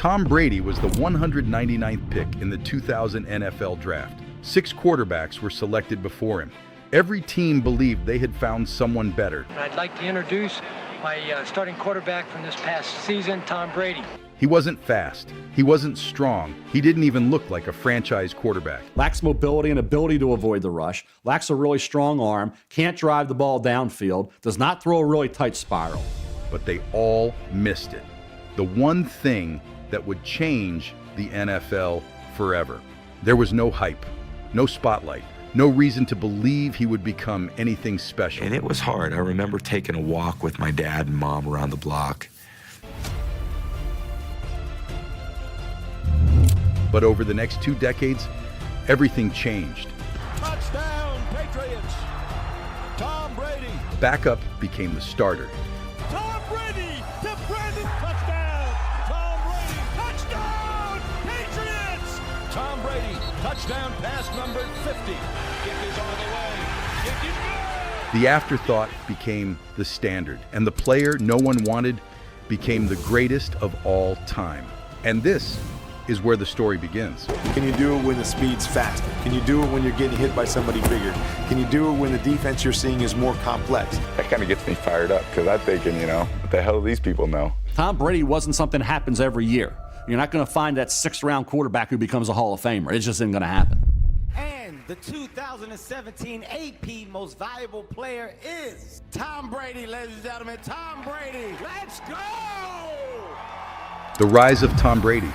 Tom Brady was the 199th pick in the 2000 NFL Draft. 6 quarterbacks were selected before him. Every team believed they had found someone better. I'd like to introduce my starting quarterback from this past season, Tom Brady. He wasn't fast. He wasn't strong. He didn't even look like a franchise quarterback. Lacks mobility and ability to avoid the rush, lacks a really strong arm, can't drive the ball downfield, does not throw a really tight spiral. But they all missed it. The one thing that would change the NFL forever. There was no hype, no spotlight, no reason to believe he would become anything special. And it was hard. I remember taking a walk with my dad and mom around the block. But over the next 2 decades, everything changed. Touchdown, Patriots! Tom Brady! Backup became the starter. Tom Brady to Brandon, touchdown! Tom Brady, touchdown! Patriots! Tom Brady, touchdown pass number 50. Kick is on the way. Kick is good! The afterthought became the standard, and the player no one wanted became the greatest of all time. And this is where the story begins. Can you do it when the speed's faster? Can you do it when you're getting hit by somebody bigger? Can you do it when the defense you're seeing is more complex? That kind of gets me fired up because I'm thinking, what the hell do these people know? Tom Brady wasn't something that happens every year. You're not going to find that 6th-round quarterback who becomes a Hall of Famer. It just isn't going to happen. And the 2017 AP Most Valuable Player is Tom Brady, ladies and gentlemen. Tom Brady. Let's go! The rise of Tom Brady.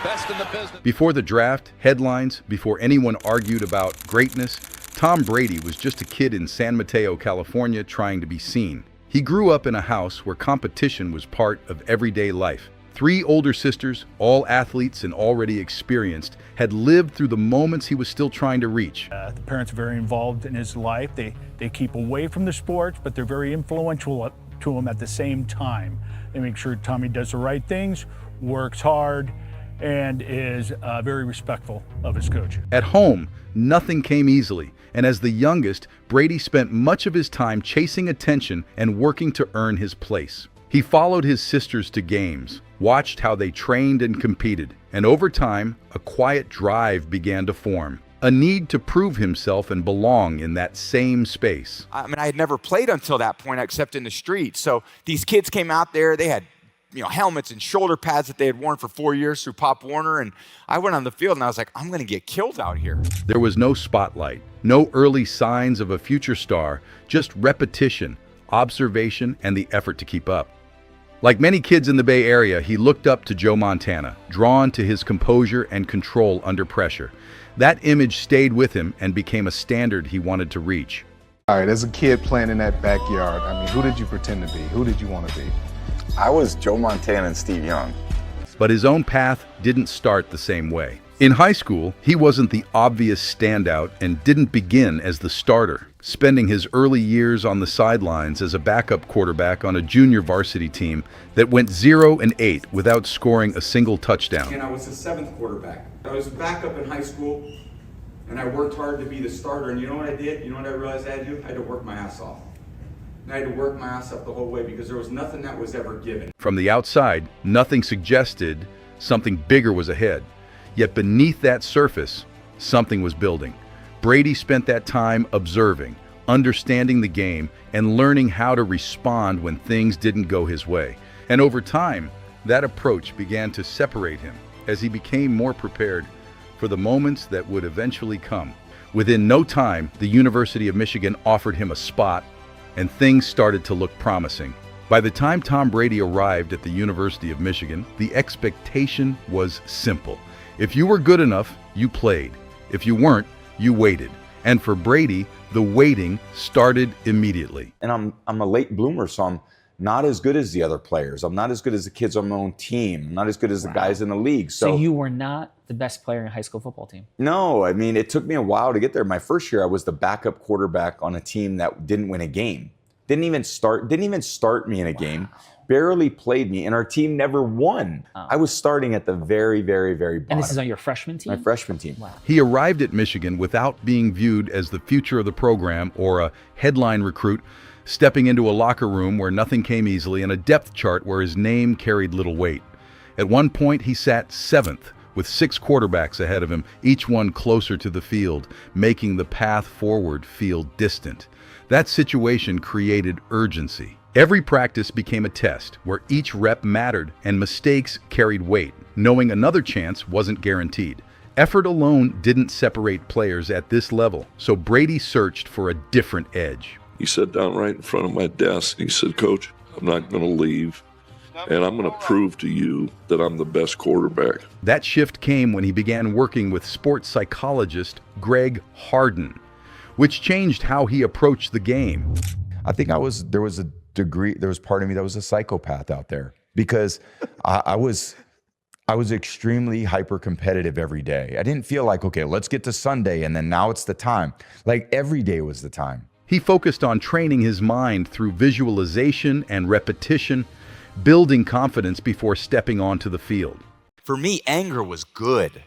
Best in the business. Before the draft, headlines, before anyone argued about greatness, Tom Brady was just a kid in San Mateo, California, trying to be seen. He grew up in a house where competition was part of everyday life. 3 older sisters, all athletes and already experienced, had lived through the moments he was still trying to reach. The parents are very involved in his life. They keep away from the sports, but they're very influential to him at the same time. They make sure Tommy does the right things, works hard, and is very respectful of his coach. At home, nothing came easily, and as the youngest, Brady spent much of his time chasing attention and working to earn his place. He followed his sisters to games, watched how they trained and competed, and over time, a quiet drive began to form. A need to prove himself and belong in that same space. I mean, I had never played until that point except in the street. So these kids came out there, they had helmets and shoulder pads that they had worn for 4 years through Pop Warner. And I went on the field and I was like, I'm going to get killed out here. There was no spotlight, no early signs of a future star, just repetition, observation, and the effort to keep up. Like many kids in the Bay Area, he looked up to Joe Montana, drawn to his composure and control under pressure. That image stayed with him and became a standard he wanted to reach. All right, as a kid playing in that backyard, who did you pretend to be? Who did you want to be? I was Joe Montana and Steve Young. But his own path didn't start the same way. In high school, he wasn't the obvious standout and didn't begin as the starter, spending his early years on the sidelines as a backup quarterback on a junior varsity team that went 0-8 without scoring a single touchdown. And I was the 7th quarterback. I was backup in high school, and I worked hard to be the starter. And you know what I did? You know what I realized I had to do? I had to work my ass off. And I had to work my ass up the whole way because there was nothing that was ever given. From the outside, nothing suggested something bigger was ahead. Yet beneath that surface, something was building. Brady spent that time observing, understanding the game, and learning how to respond when things didn't go his way. And over time, that approach began to separate him as he became more prepared for the moments that would eventually come. Within no time, the University of Michigan offered him a spot, and things started to look promising. By the time Tom Brady arrived at the University of Michigan, the expectation was simple. If you were good enough, you played. If you weren't, you waited. And for Brady, the waiting started immediately. And I'm a late bloomer, so I'm not as good as the other players. I'm not as good as the kids on my own team. I'm not as good as the guys in the league. So you were not the best player in a high school football team? No, I mean, it took me a while to get there. My first year, I was the backup quarterback on a team that didn't win a game. Didn't even start me in a game. Barely played me, and our team never won. Oh. I was starting at the very, very, very bottom. And this is on your freshman team? My freshman team. Wow. He arrived at Michigan without being viewed as the future of the program or a headline recruit, stepping into a locker room where nothing came easily and a depth chart where his name carried little weight. At one point, he sat 7th, with 6 quarterbacks ahead of him, each one closer to the field, making the path forward feel distant. That situation created urgency. Every practice became a test where each rep mattered and mistakes carried weight, knowing another chance wasn't guaranteed. Effort alone didn't separate players at this level, so Brady searched for a different edge. He sat down right in front of my desk. He said, "Coach, I'm not going to leave, and I'm going to prove to you that I'm the best quarterback." That shift came when he began working with sports psychologist Greg Harden, which changed how he approached the game. I think there was part of me that was a psychopath out there, because I was extremely hyper-competitive every day. I didn't feel like, okay, let's get to Sunday, and then now it's the time. Like, every day was the time. He focused on training his mind through visualization and repetition, building confidence before stepping onto the field. For me, anger was good.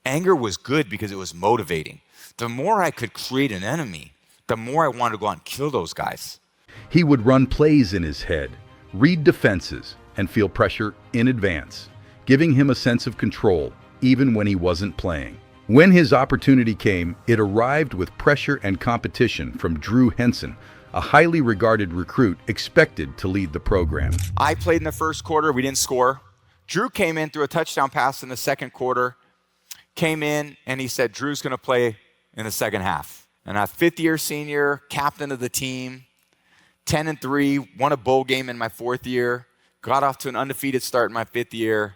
Anger was good because it was motivating. The more I could create an enemy, the more I wanted to go out and kill those guys. He would run plays in his head, read defenses, and feel pressure in advance, giving him a sense of control, even when he wasn't playing. When his opportunity came, it arrived with pressure and competition from Drew Henson, a highly regarded recruit expected to lead the program. I played in the first quarter. We didn't score. Drew came in, threw a touchdown pass in the second quarter, came in, and he said, "Drew's going to play in the second half." And a fifth-year senior, captain of the team, 10-3, won a bowl game in my 4th year, got off to an undefeated start in my 5th year,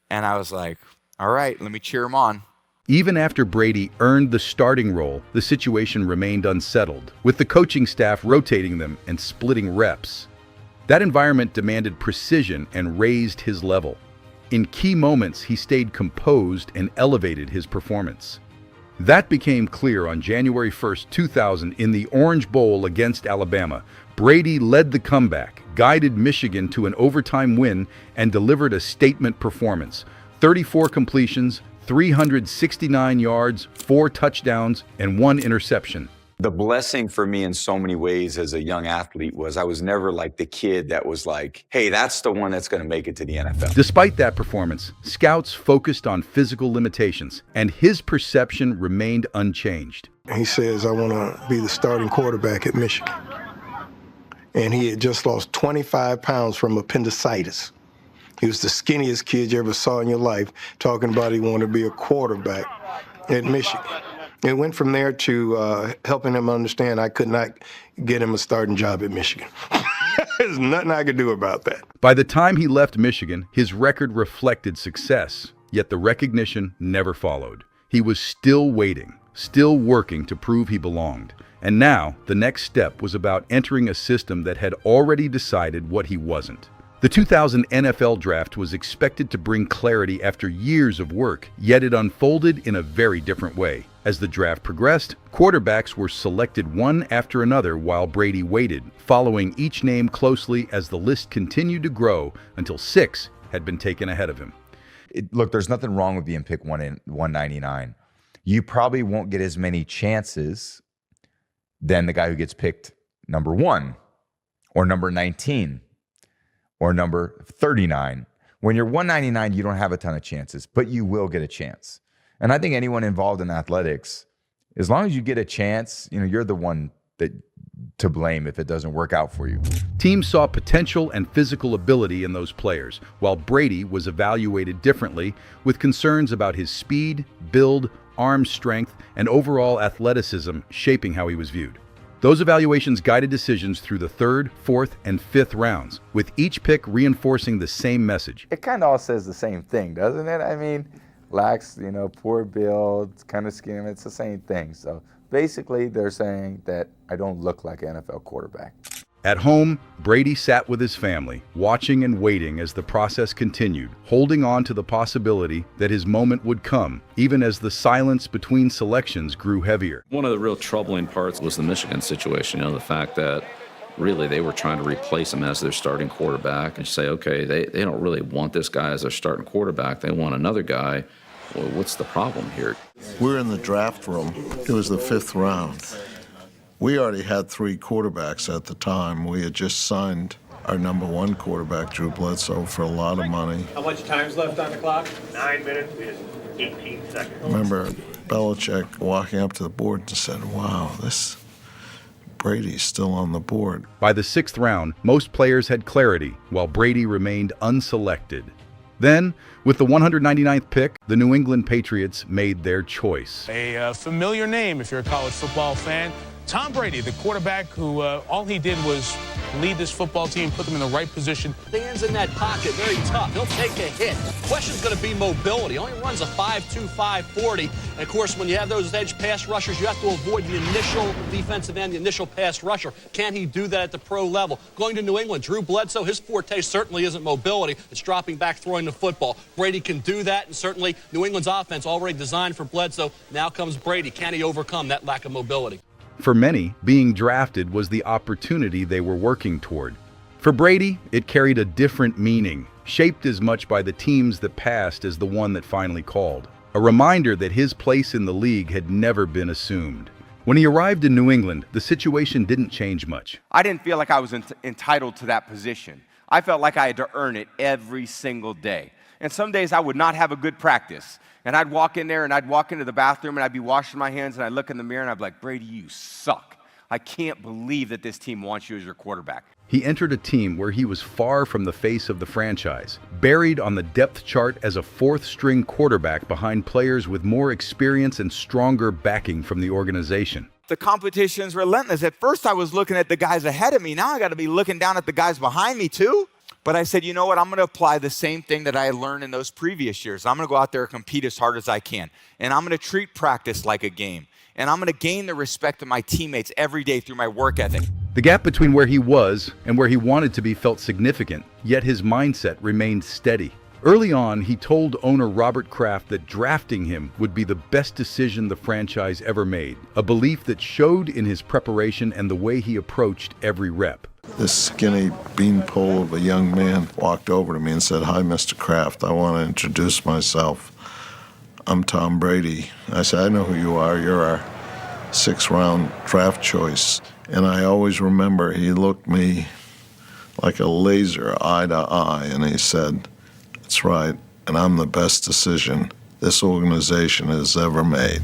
and I was like, all right, let me cheer him on. Even after Brady earned the starting role, the situation remained unsettled, with the coaching staff rotating them and splitting reps. That environment demanded precision and raised his level. In key moments, he stayed composed and elevated his performance. That became clear on January 1st, 2000 in the Orange Bowl against Alabama. Brady led the comeback, guided Michigan to an overtime win, and delivered a statement performance. 34 completions, 369 yards, 4 touchdowns, and 1 interception. The blessing for me in so many ways as a young athlete was I was never like the kid that was like, hey, that's the one that's going to make it to the NFL. Despite that performance, scouts focused on physical limitations, and his perception remained unchanged. He says, "I want to be the starting quarterback at Michigan." And he had just lost 25 pounds from appendicitis. He was the skinniest kid you ever saw in your life, talking about he wanted to be a quarterback at Michigan. It went from there to helping him understand I could not get him a starting job at Michigan. There's nothing I could do about that. By the time he left Michigan, his record reflected success, yet the recognition never followed. He was still waiting, still working to prove he belonged. And now, the next step was about entering a system that had already decided what he wasn't. The 2000 NFL Draft was expected to bring clarity after years of work, yet it unfolded in a very different way. As the draft progressed, quarterbacks were selected one after another while Brady waited, following each name closely as the list continued to grow until 6 had been taken ahead of him. Look, there's nothing wrong with being picked 199. You probably won't get as many chances than the guy who gets picked number 1 or number 19 or number 39. When you're 199, you don't have a ton of chances, but you will get a chance. And I think anyone involved in athletics, as long as you get a chance, you're the one to blame if it doesn't work out for you. Teams saw potential and physical ability in those players, while Brady was evaluated differently with concerns about his speed, build, arm strength, and overall athleticism shaping how he was viewed. Those evaluations guided decisions through the 3rd, 4th, and 5th rounds, with each pick reinforcing the same message. It kind of all says the same thing, doesn't it? I mean, lacks, poor build, kind of skinny. It's the same thing. So basically, they're saying that I don't look like an NFL quarterback. At home, Brady sat with his family, watching and waiting as the process continued, holding on to the possibility that his moment would come, even as the silence between selections grew heavier. One of the real troubling parts was the Michigan situation, the fact that really they were trying to replace him as their starting quarterback and say, okay, they don't really want this guy as their starting quarterback. They want another guy. Well, what's the problem here? We're in the draft room. It was the 5th round. We already had 3 quarterbacks at the time. We had just signed our number 1 quarterback, Drew Bledsoe, for a lot of money. How much time's left on the clock? 9 minutes and 18 seconds. I remember Belichick walking up to the board and said, wow, this Brady's still on the board. By the 6th round, most players had clarity, while Brady remained unselected. Then, with the 199th pick, the New England Patriots made their choice. A familiar name if you're a college football fan. Tom Brady, the quarterback who all he did was lead this football team, put them in the right position. Stands in that pocket, very tough. He'll take a hit. Question's going to be mobility. He only runs a 5.2, 5.40. And, of course, when you have those edge pass rushers, you have to avoid the initial defensive end, the initial pass rusher. Can he do that at the pro level? Going to New England, Drew Bledsoe, his forte certainly isn't mobility. It's dropping back, throwing the football. Brady can do that, and certainly New England's offense already designed for Bledsoe. Now comes Brady. Can he overcome that lack of mobility? For many, being drafted was the opportunity they were working toward. For Brady, it carried a different meaning, shaped as much by the teams that passed as the one that finally called. A reminder that his place in the league had never been assumed. When he arrived in New England, the situation didn't change much. I didn't feel like I was entitled to that position. I felt like I had to earn it every single day. And some days I would not have a good practice. And I'd walk in there and I'd walk into the bathroom and I'd be washing my hands and I'd look in the mirror and I'd be like, Brady, you suck. I can't believe that this team wants you as your quarterback. He entered a team where he was far from the face of the franchise, buried on the depth chart as a 4th-string quarterback behind players with more experience and stronger backing from the organization. The competition's relentless. At first I was looking at the guys ahead of me. Now I got to be looking down at the guys behind me too. But I said, you know what, I'm going to apply the same thing that I learned in those previous years. I'm going to go out there and compete as hard as I can. And I'm going to treat practice like a game. And I'm going to gain the respect of my teammates every day through my work ethic. The gap between where he was and where he wanted to be felt significant, yet his mindset remained steady. Early on, he told owner Robert Kraft that drafting him would be the best decision the franchise ever made, a belief that showed in his preparation and the way he approached every rep. This skinny beanpole of a young man walked over to me and said, hi, Mr. Kraft, I want to introduce myself. I'm Tom Brady. I said, I know who you are. You're our 6th-round draft choice. And I always remember he looked me like a laser, eye to eye, and he said, that's right, and I'm the best decision this organization has ever made.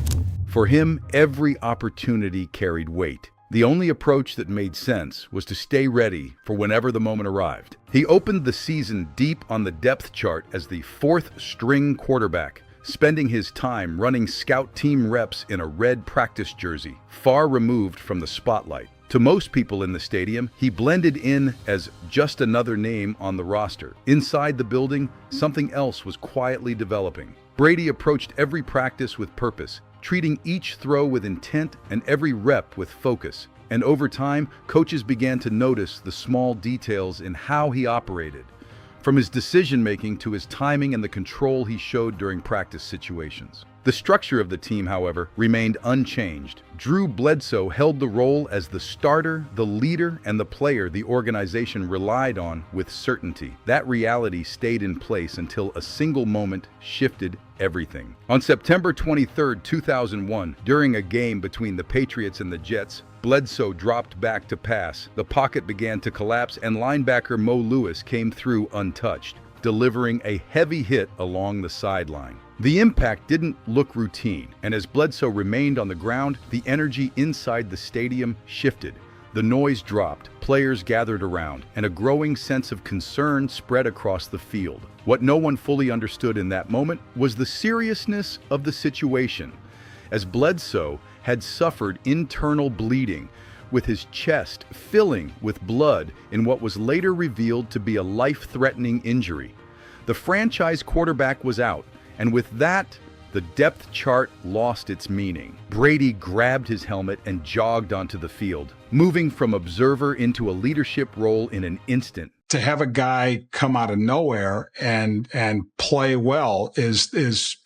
For him, every opportunity carried weight. The only approach that made sense was to stay ready for whenever the moment arrived. He opened the season deep on the depth chart as the 4th-string quarterback, spending his time running scout team reps in a red practice jersey, far removed from the spotlight. To most people in the stadium, he blended in as just another name on the roster. Inside the building, something else was quietly developing. Brady approached every practice with purpose, treating each throw with intent and every rep with focus. And over time, coaches began to notice the small details in how he operated, from his decision-making to his timing and the control he showed during practice situations. The structure of the team, however, remained unchanged. Drew Bledsoe held the role as the starter, the leader, and the player the organization relied on with certainty. That reality stayed in place until a single moment shifted everything. On September 23, 2001, during a game between the Patriots and the Jets, Bledsoe dropped back to pass. The pocket began to collapse and linebacker Mo Lewis came through untouched, delivering a heavy hit along the sideline. The impact didn't look routine, and as Bledsoe remained on the ground, the energy inside the stadium shifted. The noise dropped, players gathered around, and a growing sense of concern spread across the field. What no one fully understood in that moment was the seriousness of the situation, as Bledsoe had suffered internal bleeding, with his chest filling with blood in what was later revealed to be a life-threatening injury. The franchise quarterback was out, and with that, the depth chart lost its meaning. Brady grabbed his helmet and jogged onto the field, moving from observer into a leadership role in an instant. To have a guy come out of nowhere and play well is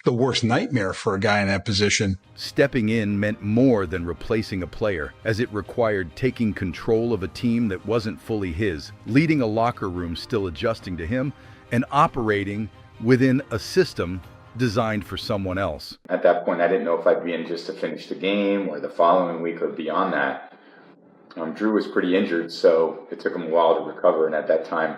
the worst nightmare for a guy in that position. Stepping in meant more than replacing a player, as it required taking control of a team that wasn't fully his, leading a locker room still adjusting to him, and operating within a system designed for someone else. At that point, I didn't know if I'd be in just to finish the game or the following week or beyond that. Drew was pretty injured, so it took him a while to recover, and at that time,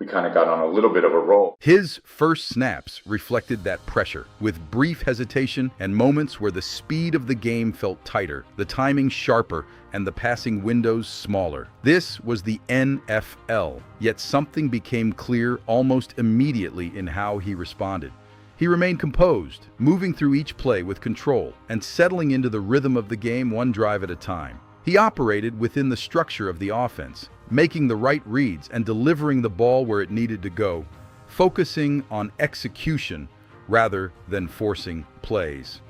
we kind of got on a little bit of a roll. His first snaps reflected that pressure, with brief hesitation and moments where the speed of the game felt tighter, the timing sharper, and the passing windows smaller. This was the NFL, yet something became clear almost immediately in how he responded. He remained composed, moving through each play with control and settling into the rhythm of the game one drive at a time. He operated within the structure of the offense, making the right reads and delivering the ball where it needed to go, focusing on execution rather than forcing plays.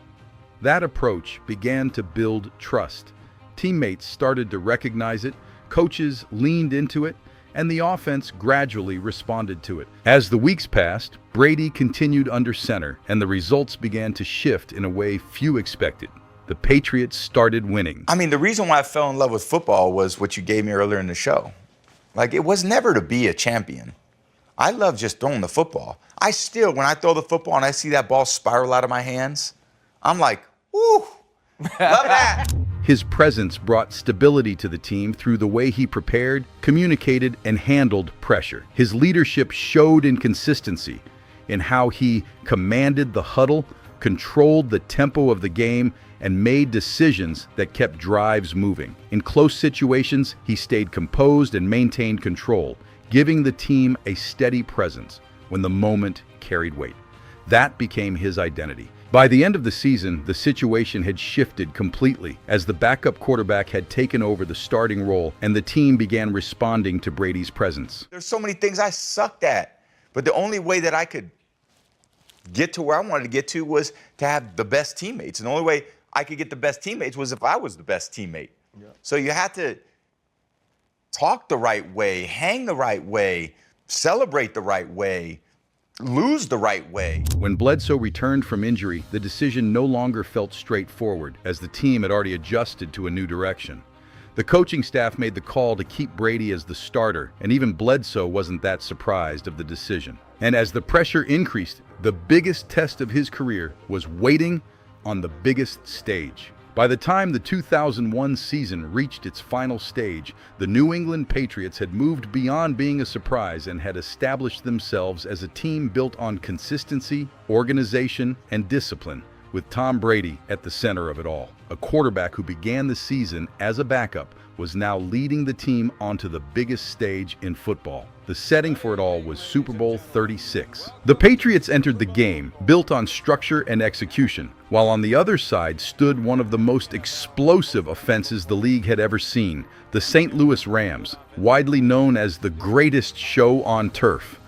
That approach began to build trust. Teammates started to recognize it, coaches leaned into it, and the offense gradually responded to it. As the weeks passed, Brady continued under center, and the results began to shift in a way few expected. The Patriots started winning. I mean, the reason why I fell in love with football was what you gave me earlier in the show. Like, it was never to be a champion. I love just throwing the football. I still, when I throw the football and I see that ball spiral out of my hands, I'm like, woo, love that. His presence brought stability to the team through the way he prepared, communicated, and handled pressure. His leadership showed in consistency, in how he commanded the huddle, controlled the tempo of the game, and made decisions that kept drives moving. In close situations, he stayed composed and maintained control, giving the team a steady presence when the moment carried weight. That became his identity. By the end of the season, the situation had shifted completely as the backup quarterback had taken over the starting role and the team began responding to Brady's presence. There's so many things I sucked at, but the only way that I could get to where I wanted to get to was to have the best teammates. And the only way I could get the best teammates was if I was the best teammate. Yeah. So you had to talk the right way, hang the right way, celebrate the right way, lose the right way. When Bledsoe returned from injury, the decision no longer felt straightforward, as the team had already adjusted to a new direction. The coaching staff made the call to keep Brady as the starter, and even Bledsoe wasn't that surprised of the decision. And as the pressure increased, the biggest test of his career was waiting on the biggest stage. By the time the 2001 season reached its final stage, the New England Patriots had moved beyond being a surprise and had established themselves as a team built on consistency, organization, and discipline, with Tom Brady at the center of it all. A quarterback who began the season as a backup was now leading the team onto the biggest stage in football. The setting for it all was Super Bowl 36. The Patriots entered the game built on structure and execution, while on the other side stood one of the most explosive offenses the league had ever seen, the St. Louis Rams, widely known as the greatest show on turf.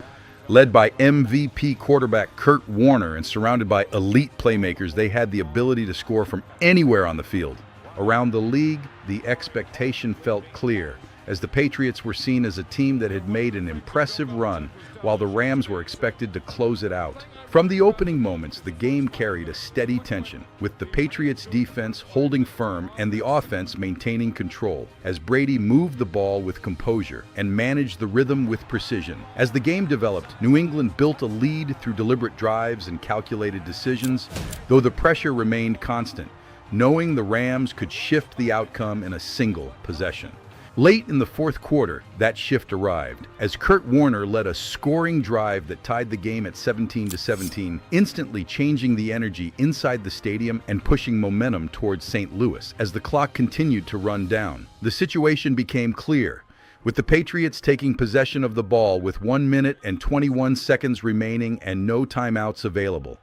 Led by MVP quarterback Kurt Warner and surrounded by elite playmakers, they had the ability to score from anywhere on the field. Around the league, the expectation felt clear, as the Patriots were seen as a team that had made an impressive run, while the Rams were expected to close it out. From the opening moments, the game carried a steady tension, with the Patriots' defense holding firm and the offense maintaining control, as Brady moved the ball with composure and managed the rhythm with precision. As the game developed, New England built a lead through deliberate drives and calculated decisions, though the pressure remained constant, knowing the Rams could shift the outcome in a single possession. Late in the fourth quarter, that shift arrived, as Kurt Warner led a scoring drive that tied the game at 17-17, instantly changing the energy inside the stadium and pushing momentum towards St. Louis as the clock continued to run down. The situation became clear, with the Patriots taking possession of the ball with 1 minute and 21 seconds remaining and no timeouts available.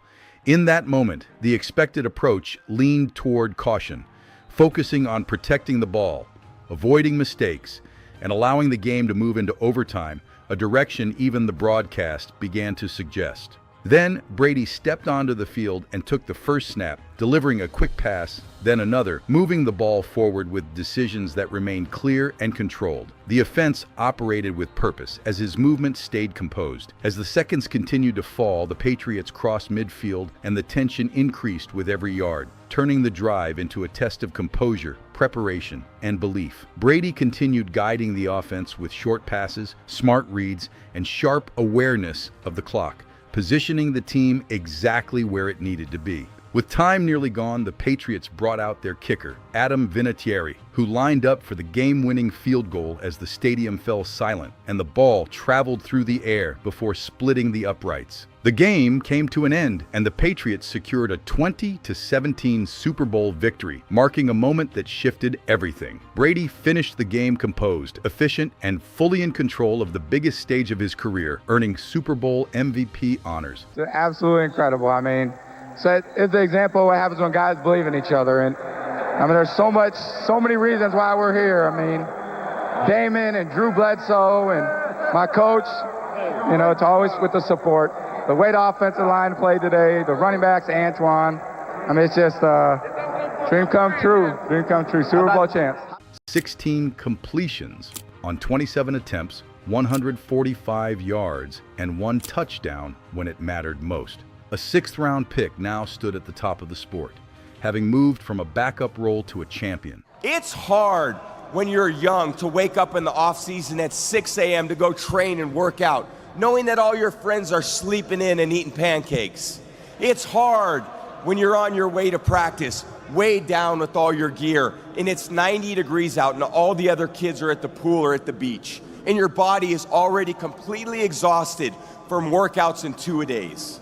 In that moment, the expected approach leaned toward caution, focusing on protecting the ball, avoiding mistakes, and allowing the game to move into overtime, a direction even the broadcast began to suggest. Then Brady stepped onto the field and took the first snap, delivering a quick pass, then another, moving the ball forward with decisions that remained clear and controlled. The offense operated with purpose as his movement stayed composed. As the seconds continued to fall, the Patriots crossed midfield and the tension increased with every yard, turning the drive into a test of composure, preparation, and belief. Brady continued guiding the offense with short passes, smart reads, and sharp awareness of the clock, positioning the team exactly where it needed to be. With time nearly gone, the Patriots brought out their kicker, Adam Vinatieri, who lined up for the game-winning field goal as the stadium fell silent and the ball traveled through the air before splitting the uprights. The game came to an end, and the Patriots secured a 20-17 Super Bowl victory, marking a moment that shifted everything. Brady finished the game composed, efficient, and fully in control of the biggest stage of his career, earning Super Bowl MVP honors. It's absolutely incredible. I mean, so it's the example of what happens when guys believe in each other. And I mean, there's so many reasons why we're here. I mean, Damon and Drew Bledsoe and my coach, you know, it's always with the support. The way the offensive line played today, the running backs, Antoine. I mean, it's just dream come true. Dream come true. Super Bowl chance. 16 completions on 27 attempts, 145 yards, and 1 touchdown when it mattered most. A 6th-round pick now stood at the top of the sport, having moved from a backup role to a champion. It's hard when you're young to wake up in the off-season at 6 a.m. to go train and work out, knowing that all your friends are sleeping in and eating pancakes. It's hard when you're on your way to practice, weighed down with all your gear, and it's 90 degrees out and all the other kids are at the pool or at the beach, and your body is already completely exhausted from workouts and 2-a-days.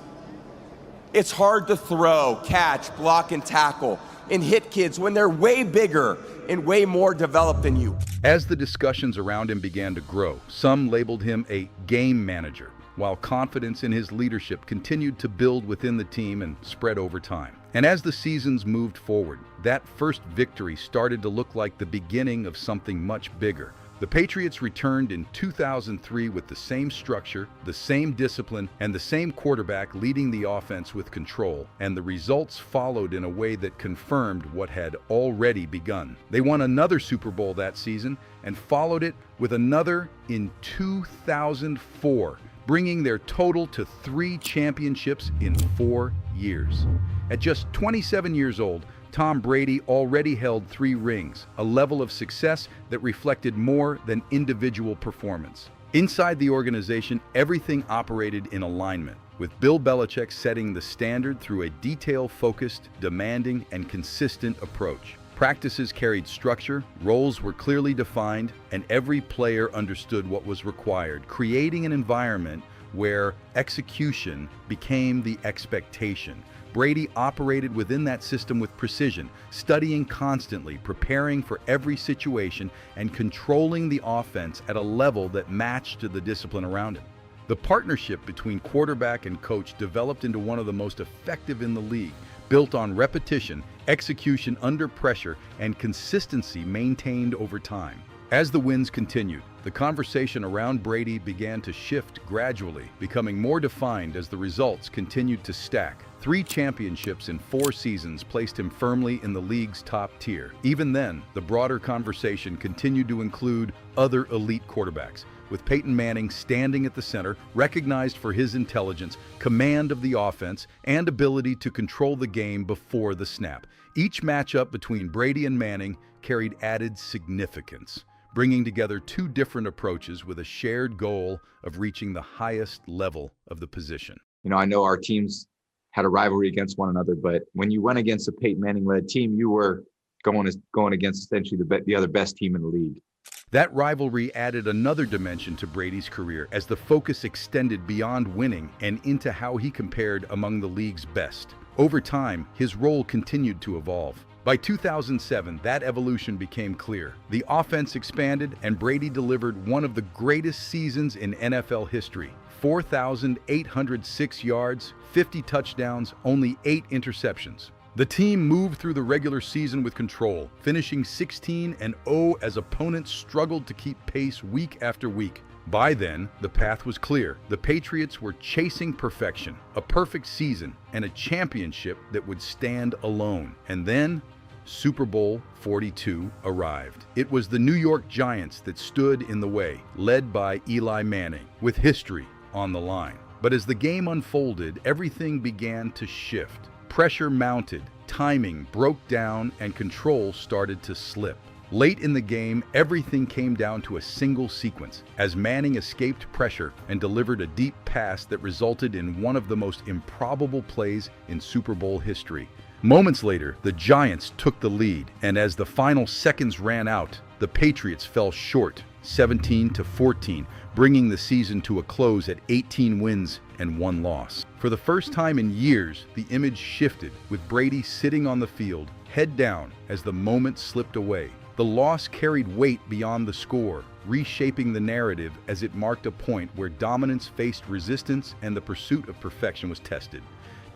It's hard to throw, catch, block, and tackle, and hit kids when they're way bigger and way more developed than you. As the discussions around him began to grow, some labeled him a game manager, while confidence in his leadership continued to build within the team and spread over time. And as the seasons moved forward, that first victory started to look like the beginning of something much bigger. The Patriots returned in 2003 with the same structure, the same discipline, and the same quarterback leading the offense with control, and the results followed in a way that confirmed what had already begun. They won another Super Bowl that season and followed it with another in 2004, bringing their total to 3 championships in 4 years. At just 27 years old, Tom Brady already held 3 rings, a level of success that reflected more than individual performance. Inside the organization, everything operated in alignment, with Bill Belichick setting the standard through a detail-focused, demanding, and consistent approach. Practices carried structure, roles were clearly defined, and every player understood what was required, creating an environment where execution became the expectation. Brady operated within that system with precision, studying constantly, preparing for every situation, and controlling the offense at a level that matched to the discipline around him. The partnership between quarterback and coach developed into one of the most effective in the league, built on repetition, execution under pressure, and consistency maintained over time. As the wins continued, the conversation around Brady began to shift gradually, becoming more defined as the results continued to stack. 3 championships in 4 seasons placed him firmly in the league's top tier. Even then, the broader conversation continued to include other elite quarterbacks, with Peyton Manning standing at the center, recognized for his intelligence, command of the offense, and ability to control the game before the snap. Each matchup between Brady and Manning carried added significance, bringing together 2 different approaches with a shared goal of reaching the highest level of the position. You know, I know our teams had a rivalry against one another, but when you went against a Peyton Manning-led team, you were going against essentially the other best team in the league. That rivalry added another dimension to Brady's career as the focus extended beyond winning and into how he compared among the league's best. Over time, his role continued to evolve. By 2007, that evolution became clear. The offense expanded, and Brady delivered one of the greatest seasons in NFL history. 4,806 yards, 50 touchdowns, only 8 interceptions. The team moved through the regular season with control, finishing 16-0 as opponents struggled to keep pace week after week. By then, the path was clear. The Patriots were chasing perfection, a perfect season, and a championship that would stand alone. And then, Super Bowl 42 arrived. It was the New York Giants that stood in the way, led by Eli Manning, with history on the line. But as the game unfolded, everything began to shift. Pressure mounted, timing broke down, and control started to slip. Late in the game, everything came down to a single sequence, as Manning escaped pressure and delivered a deep pass that resulted in one of the most improbable plays in Super Bowl history. Moments later, the Giants took the lead, and as the final seconds ran out, the Patriots fell short, 17-14, bringing the season to a close at 18 wins and 1 loss. For the first time in years, the image shifted, with Brady sitting on the field, head down, as the moment slipped away. The loss carried weight beyond the score, reshaping the narrative as it marked a point where dominance faced resistance and the pursuit of perfection was tested,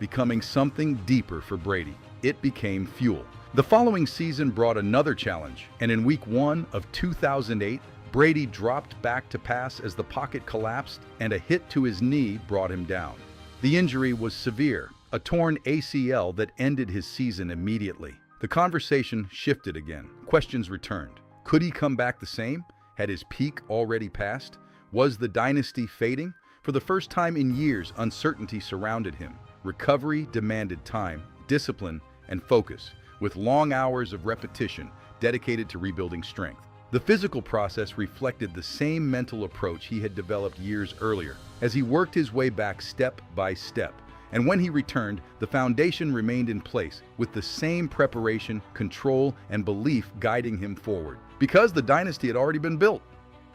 becoming something deeper for Brady. It became fuel. The following season brought another challenge, and in Week 1 of 2008, Brady dropped back to pass as the pocket collapsed and a hit to his knee brought him down. The injury was severe, a torn ACL that ended his season immediately. The conversation shifted again. Questions returned. Could he come back the same? Had his peak already passed? Was the dynasty fading? For the first time in years, uncertainty surrounded him. Recovery demanded time, discipline, and focus, with long hours of repetition dedicated to rebuilding strength. The physical process reflected the same mental approach he had developed years earlier, as he worked his way back step by step. And when he returned, the foundation remained in place, with the same preparation, control, and belief guiding him forward. Because the dynasty had already been built.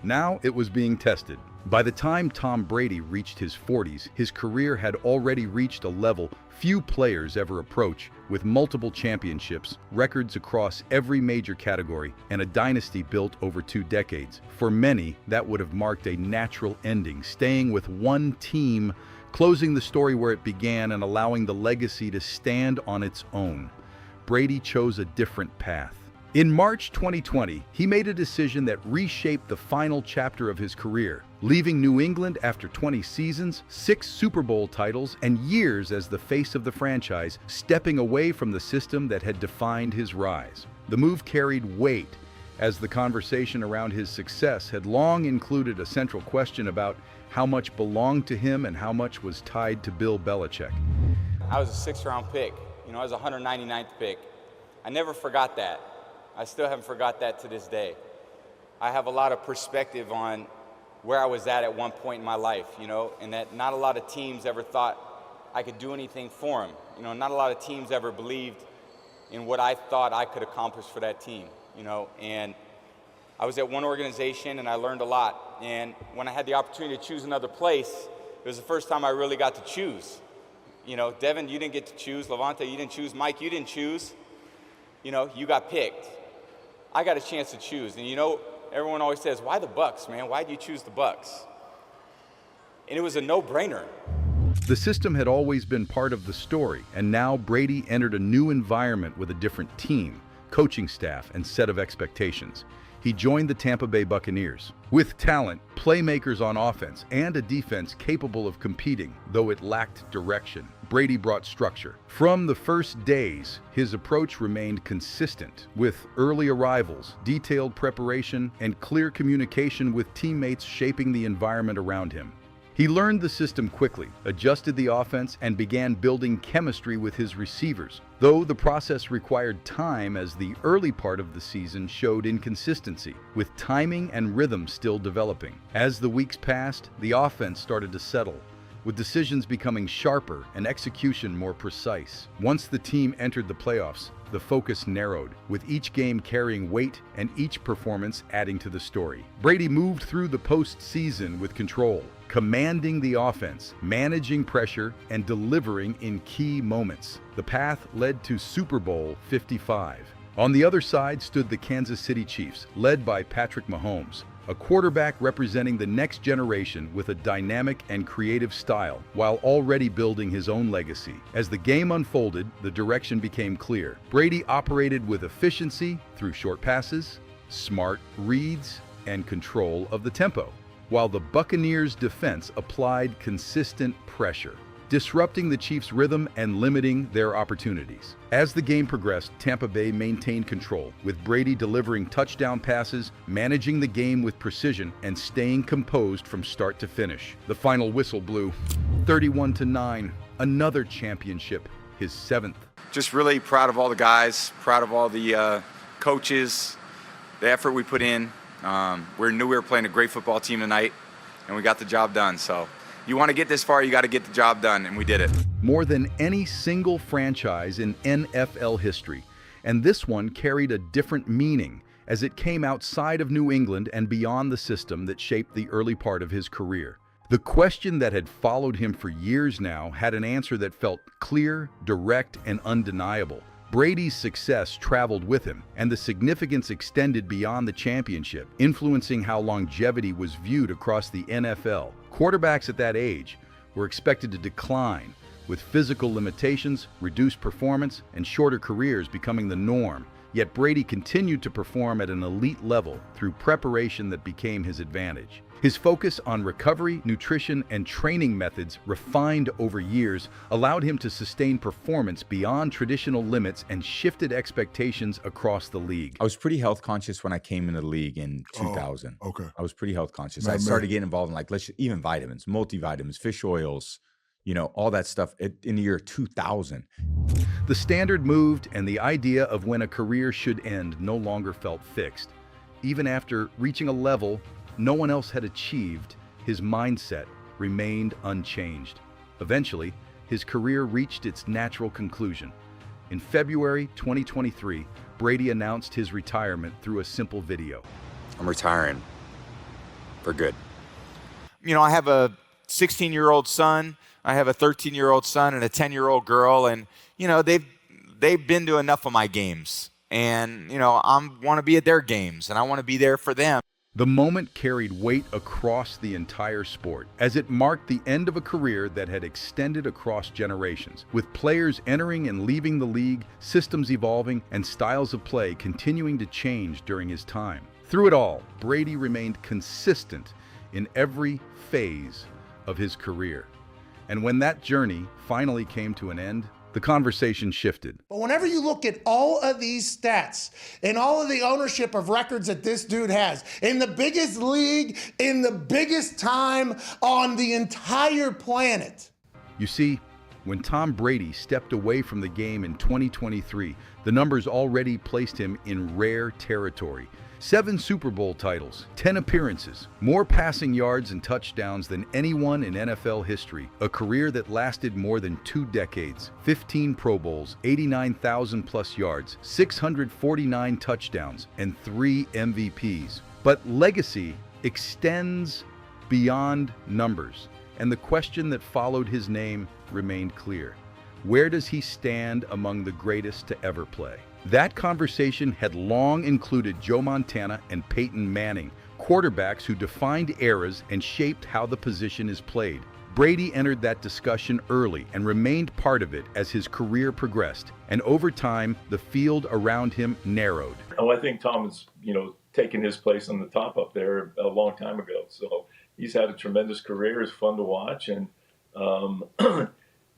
Now it was being tested. By the time Tom Brady reached his 40s, his career had already reached a level few players ever approach, with multiple championships, records across every major category, and a dynasty built over 2 decades. For many, that would have marked a natural ending, staying with one team, closing the story where it began and allowing the legacy to stand on its own. Brady chose a different path. In March 2020, he made a decision that reshaped the final chapter of his career, leaving New England after 20 seasons, 6 Super Bowl titles, and years as the face of the franchise, stepping away from the system that had defined his rise. The move carried weight, as the conversation around his success had long included a central question about how much belonged to him and how much was tied to Bill Belichick. I was a 6th-round pick. I was a 199th pick. I never forgot that. I still haven't forgot that to this day. I have a lot of perspective on where I was at one point in my life, and that not a lot of teams ever thought I could do anything for them. Not a lot of teams ever believed in what I thought I could accomplish for that team, and I was at one organization and I learned a lot. And when I had the opportunity to choose another place, it was the first time I really got to choose. Devin, you didn't get to choose. Levante, you didn't choose. Mike, you didn't choose. You got picked. I got a chance to choose. And everyone always says, why the Bucs, man? Why did you choose the Bucs? And it was a no-brainer. The system had always been part of the story, and now Brady entered a new environment with a different team, coaching staff, and set of expectations. He joined the Tampa Bay Buccaneers. With talent, playmakers on offense, and a defense capable of competing, though it lacked direction, Brady brought structure. From the first days, his approach remained consistent, with early arrivals, detailed preparation, and clear communication with teammates shaping the environment around him. He learned the system quickly, adjusted the offense, and began building chemistry with his receivers, though the process required time as the early part of the season showed inconsistency, with timing and rhythm still developing. As the weeks passed, the offense started to settle, with decisions becoming sharper and execution more precise. Once the team entered the playoffs, the focus narrowed, with each game carrying weight and each performance adding to the story. Brady moved through the postseason with control, commanding the offense, managing pressure, and delivering in key moments. The path led to Super Bowl 55. On the other side stood the Kansas City Chiefs, led by Patrick Mahomes, a quarterback representing the next generation with a dynamic and creative style, while already building his own legacy. As the game unfolded, the direction became clear. Brady operated with efficiency through short passes, smart reads, and control of the tempo, while the Buccaneers' defense applied consistent pressure, disrupting the Chiefs' rhythm and limiting their opportunities. As the game progressed, Tampa Bay maintained control, with Brady delivering touchdown passes, managing the game with precision, and staying composed from start to finish. The final whistle blew, 31-9, another championship, his 7th. Just really proud of all the guys, proud of all the coaches, the effort we put in. We knew we were playing a great football team tonight, and we got the job done. So you want to get this far, you got to get the job done, and we did it. More than any single franchise in NFL history, and this one carried a different meaning as it came outside of New England and beyond the system that shaped the early part of his career. The question that had followed him for years now had an answer that felt clear, direct, and undeniable. Brady's success traveled with him, and the significance extended beyond the championship, influencing how longevity was viewed across the NFL. Quarterbacks at that age were expected to decline, with physical limitations, reduced performance, and shorter careers becoming the norm. Yet Brady continued to perform at an elite level through preparation that became his advantage. His focus on recovery, nutrition, and training methods refined over years allowed him to sustain performance beyond traditional limits and shifted expectations across the league. I was pretty health conscious when I came into the league in 2000. Oh, okay. I was pretty health conscious. Man, I started getting involved in even vitamins, multivitamins, fish oils, all that stuff in the year 2000. The standard moved, and the idea of when a career should end no longer felt fixed. Even after reaching a level no one else had achieved, his mindset remained unchanged. Eventually, his career reached its natural conclusion. In February 2023, Brady announced his retirement through a simple video. I'm retiring for good. I have a 16-year-old son, I have a 13-year-old son and a 10-year-old girl, and they've been to enough of my games. And I want to be at their games, and I want to be there for them. The moment carried weight across the entire sport, as it marked the end of a career that had extended across generations. With players entering and leaving the league, systems evolving, and styles of play continuing to change during his time. Through it all, Brady remained consistent in every phase of his career. And when that journey finally came to an end, the conversation shifted. But whenever you look at all of these stats and all of the ownership of records that this dude has, in the biggest league, in the biggest time on the entire planet. You see, when Tom Brady stepped away from the game in 2023, the numbers already placed him in rare territory. 7 Super Bowl titles, 10 appearances, more passing yards and touchdowns than anyone in NFL history, a career that lasted more than 2 decades, 15 Pro Bowls, 89,000 plus yards, 649 touchdowns, and 3 MVPs. But legacy extends beyond numbers, and the question that followed his name remained clear. Where does he stand among the greatest to ever play? That conversation had long included Joe Montana and Peyton Manning, quarterbacks who defined eras and shaped how the position is played. Brady entered that discussion early and remained part of it as his career progressed, and over time, the field around him narrowed. Oh, I think Tom has, taken his place on the top up there a long time ago. So he's had a tremendous career. It's fun to watch, and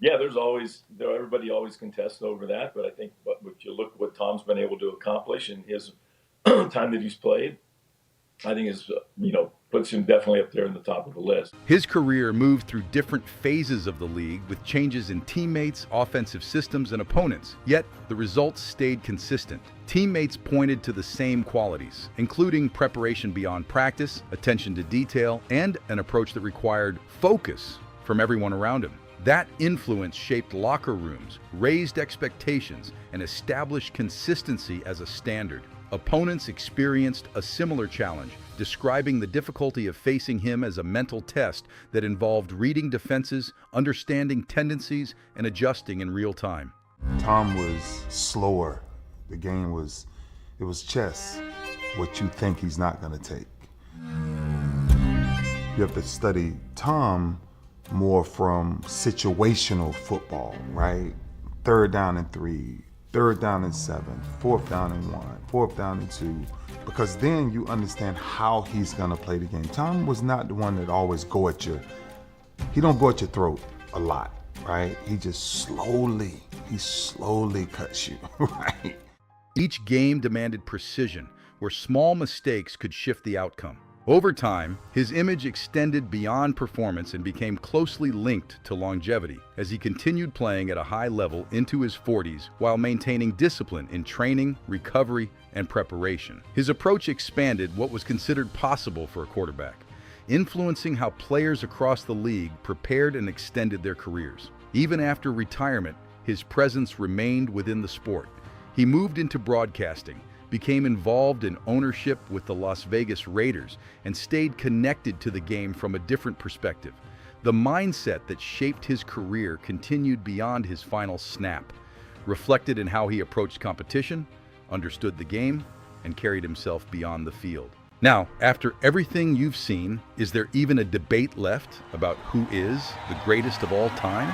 yeah, everybody always contests over that, but I think if you look at what Tom's been able to accomplish in his time that he's played, I think puts him definitely up there in the top of the list. His career moved through different phases of the league with changes in teammates, offensive systems, and opponents, yet the results stayed consistent. Teammates pointed to the same qualities, including preparation beyond practice, attention to detail, and an approach that required focus from everyone around him. That influence shaped locker rooms, raised expectations, and established consistency as a standard. Opponents experienced a similar challenge, describing the difficulty of facing him as a mental test that involved reading defenses, understanding tendencies, and adjusting in real time. Tom was slower. The game was chess, what you think he's not going to take. You have to study Tom more from situational football, right? 3rd down and 3, 3rd down and 7, 4th down and 1, 4th down and 2, because then you understand how he's gonna play the game. Tom was not the one that always he don't go at your throat a lot, right? He just slowly cuts you, right? Each game demanded precision, where small mistakes could shift the outcome. Over time, his image extended beyond performance and became closely linked to longevity as he continued playing at a high level into his 40s while maintaining discipline in training, recovery, and preparation. His approach expanded what was considered possible for a quarterback, influencing how players across the league prepared and extended their careers. Even after retirement, his presence remained within the sport. He moved into broadcasting, became involved in ownership with the Las Vegas Raiders, and stayed connected to the game from a different perspective. The mindset that shaped his career continued beyond his final snap, reflected in how he approached competition, understood the game, and carried himself beyond the field. Now, after everything you've seen, is there even a debate left about who is the greatest of all time?